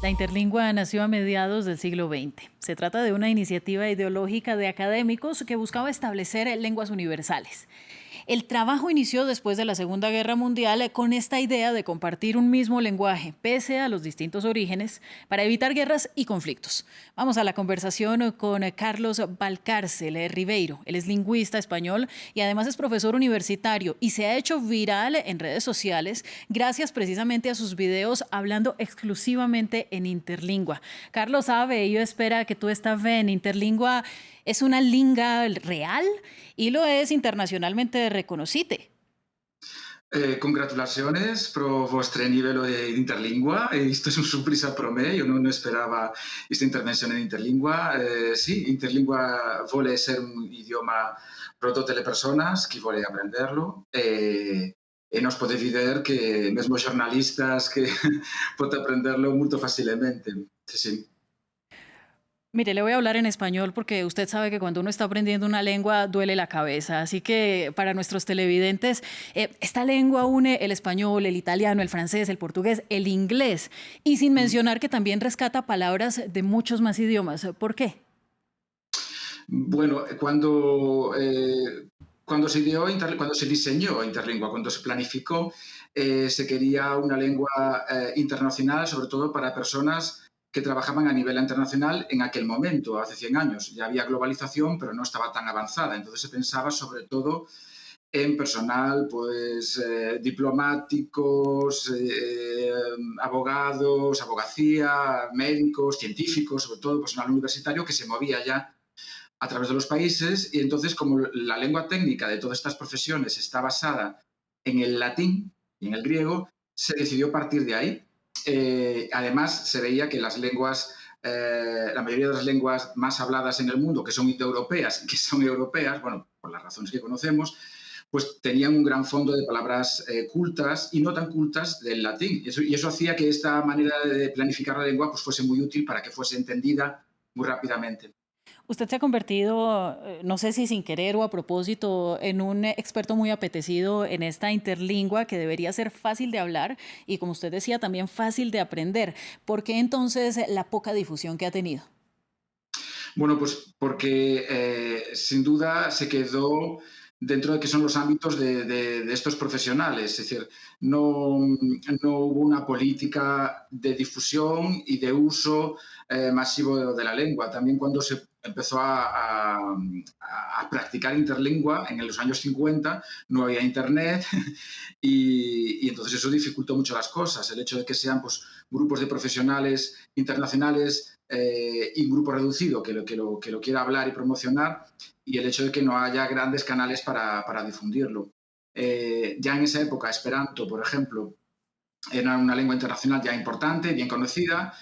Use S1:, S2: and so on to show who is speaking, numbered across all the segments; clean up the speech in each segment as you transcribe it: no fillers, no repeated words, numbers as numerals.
S1: La Interlingua nació a mediados del siglo XX. Se trata de una iniciativa ideológica de académicos que buscaba establecer lenguas universales. El trabajo inició después de la Segunda Guerra Mundial con esta idea de compartir un mismo lenguaje, pese a los distintos orígenes, para evitar guerras y conflictos. Vamos a la conversación con Carlos Valcárcel Ribeiro. Él es lingüista español y además es profesor universitario y se ha hecho viral en redes sociales gracias precisamente a sus videos hablando exclusivamente en interlingua. Carlos sabe, yo espera que tú estás en interlingua. Es una lingua real y lo es internacionalmente reconocida.
S2: Congratulaciones pro vostre livello di interlingua. Questo è un sorpresa per me, io non sperava questa intervenzione in interlingua. Sì, interlingua vuole essere un idioma per tutte le persone, chi vuole apprenderlo. E nos potete vedere che mesmo giornalistas che puede aprenderlo molto facilmente. Sì, sì.
S1: Mire, le voy a hablar en español porque usted sabe que cuando uno está aprendiendo una lengua duele la cabeza. Así que para nuestros televidentes, esta lengua une el español, el italiano, el francés, el portugués, el inglés. Y sin mencionar que también rescata palabras de muchos más idiomas. ¿Por qué?
S2: Bueno, cuando cuando se diseñó Interlingua, cuando se planificó, se quería una lengua internacional, sobre todo para personas que trabajaban a nivel internacional en aquel momento, hace 100 años. Ya había globalización, pero no estaba tan avanzada. Entonces se pensaba sobre todo en personal, pues diplomáticos, abogados, abogacía, médicos, científicos, sobre todo personal universitario que se movía ya a través de los países. Y entonces, como la lengua técnica de todas estas profesiones está basada en el latín y en el griego, se decidió partir de ahí. Además, se veía que las lenguas, la mayoría de las lenguas más habladas en el mundo, que son indoeuropeas, que son europeas, bueno, por las razones que conocemos, pues tenían un gran fondo de palabras cultas y no tan cultas del latín. Y eso hacía que esta manera de planificar la lengua pues, fuese muy útil para que fuese entendida muy rápidamente.
S1: Usted se ha convertido, no sé si sin querer o a propósito, en un experto muy apetecido en esta interlingua que debería ser fácil de hablar y, como usted decía, también fácil de aprender. ¿Por qué entonces la poca difusión que ha tenido?
S2: Bueno, pues porque sin duda se quedó dentro de que son los ámbitos de estos profesionales. Es decir, no hubo una política de difusión y de uso masivo de la lengua. También cuando se empezó a practicar interlingua en los años 50, no había internet y entonces eso dificultó mucho las cosas. El hecho de que sean pues, grupos de profesionales internacionales y un grupo reducido que lo quiera hablar y promocionar, y el hecho de que no haya grandes canales para difundirlo. Ya en esa época, Esperanto, por ejemplo, era una lengua internacional ya importante, bien conocida,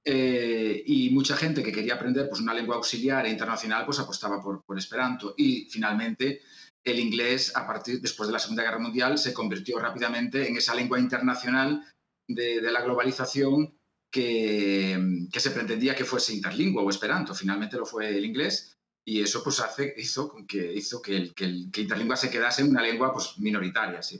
S2: y mucha gente que quería aprender pues, una lengua auxiliar e internacional pues apostaba por Esperanto. Y finalmente el inglés, después de la Segunda Guerra Mundial, se convirtió rápidamente en esa lengua internacional de la globalización que se pretendía que fuese interlingua o Esperanto. Finalmente lo fue el inglés y eso pues hizo que interlingua se quedase una lengua pues, minoritaria. Sí.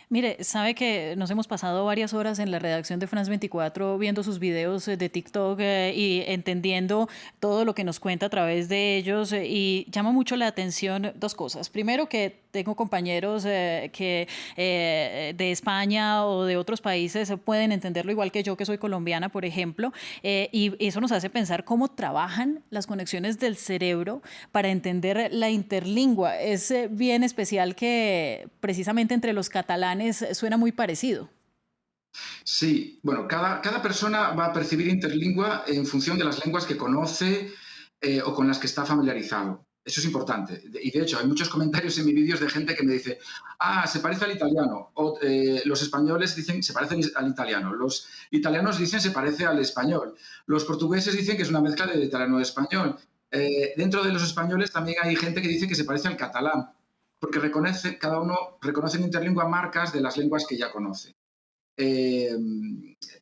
S1: Mire, sabe que nos hemos pasado varias horas en la redacción de France 24 viendo sus videos de TikTok y entendiendo todo lo que nos cuenta a través de ellos y llama mucho la atención dos cosas. Primero, que tengo compañeros de España o de otros países pueden entenderlo igual que yo, que soy colombiana, por ejemplo, y eso nos hace pensar cómo trabajan las conexiones del cerebro para entender la interlingua. Es bien especial que precisamente entre los catalanes suena muy parecido.
S2: Sí, bueno, cada persona va a percibir interlingua en función de las lenguas que conoce o con las que está familiarizado. Eso es importante. Y de hecho, hay muchos comentarios en mis vídeos de gente que me dice, ah, se parece al italiano. O los españoles dicen se parece al italiano. Los italianos dicen se parece al español. Los portugueses dicen que es una mezcla de italiano y español. Dentro de los españoles también hay gente que dice que se parece al catalán, porque cada uno reconoce en interlingua marcas de las lenguas que ya conoce. Eh,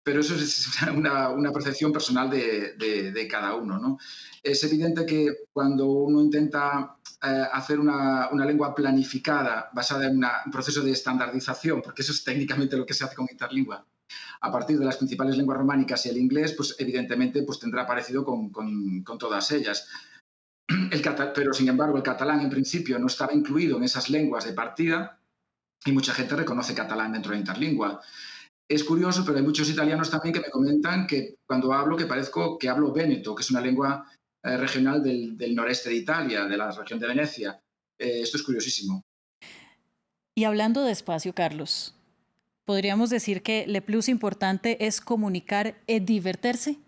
S2: pero eso es una percepción personal de cada uno, ¿no? Es evidente que cuando uno intenta hacer una lengua planificada basada en un proceso de estandarización, porque eso es técnicamente lo que se hace con interlingua, a partir de las principales lenguas románicas y el inglés, pues evidentemente pues tendrá parecido con todas ellas. Pero sin embargo el catalán en principio no estaba incluido en esas lenguas de partida y mucha gente reconoce catalán dentro de Interlingua. Es curioso, pero hay muchos italianos también que me comentan que cuando hablo que parezco que hablo véneto, que es una lengua regional del noreste de Italia, de la región de Venecia. Esto es curiosísimo.
S1: Y hablando de espacio, Carlos, ¿podríamos decir que le plus importante es comunicar e divertirse?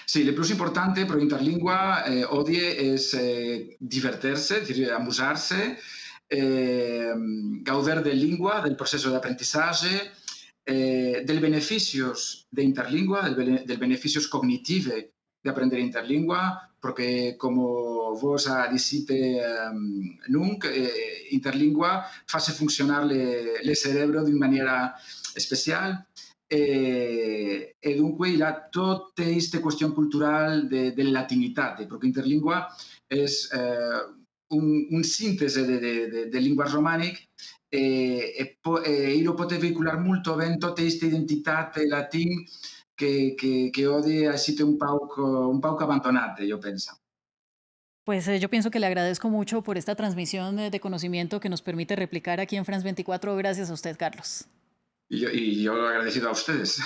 S2: Sí, le plus importante pro Interlingua odie es divertirse, es decir, amusarse, gaudir de lingua, del proceso de aprendizaje, del beneficios de Interlingua, del beneficios cognitive de aprender Interlingua, porque como vos dicite nunc, Interlingua face funcionar le cerebro de maniera special e dunque il ha tutta questa questione culturale dell'latinitat, perché Interlingua è un sintesi de linguas romanic e io potevo veicular molto bene tutta questa identità latin che oggi ha sido un poco abbandonata, io penso.
S1: Pues yo pienso que le agradezco mucho por esta transmisión de conocimiento que nos permite replicar aquí en France 24. Gracias a usted, Carlos.
S2: Y yo lo agradecido a ustedes.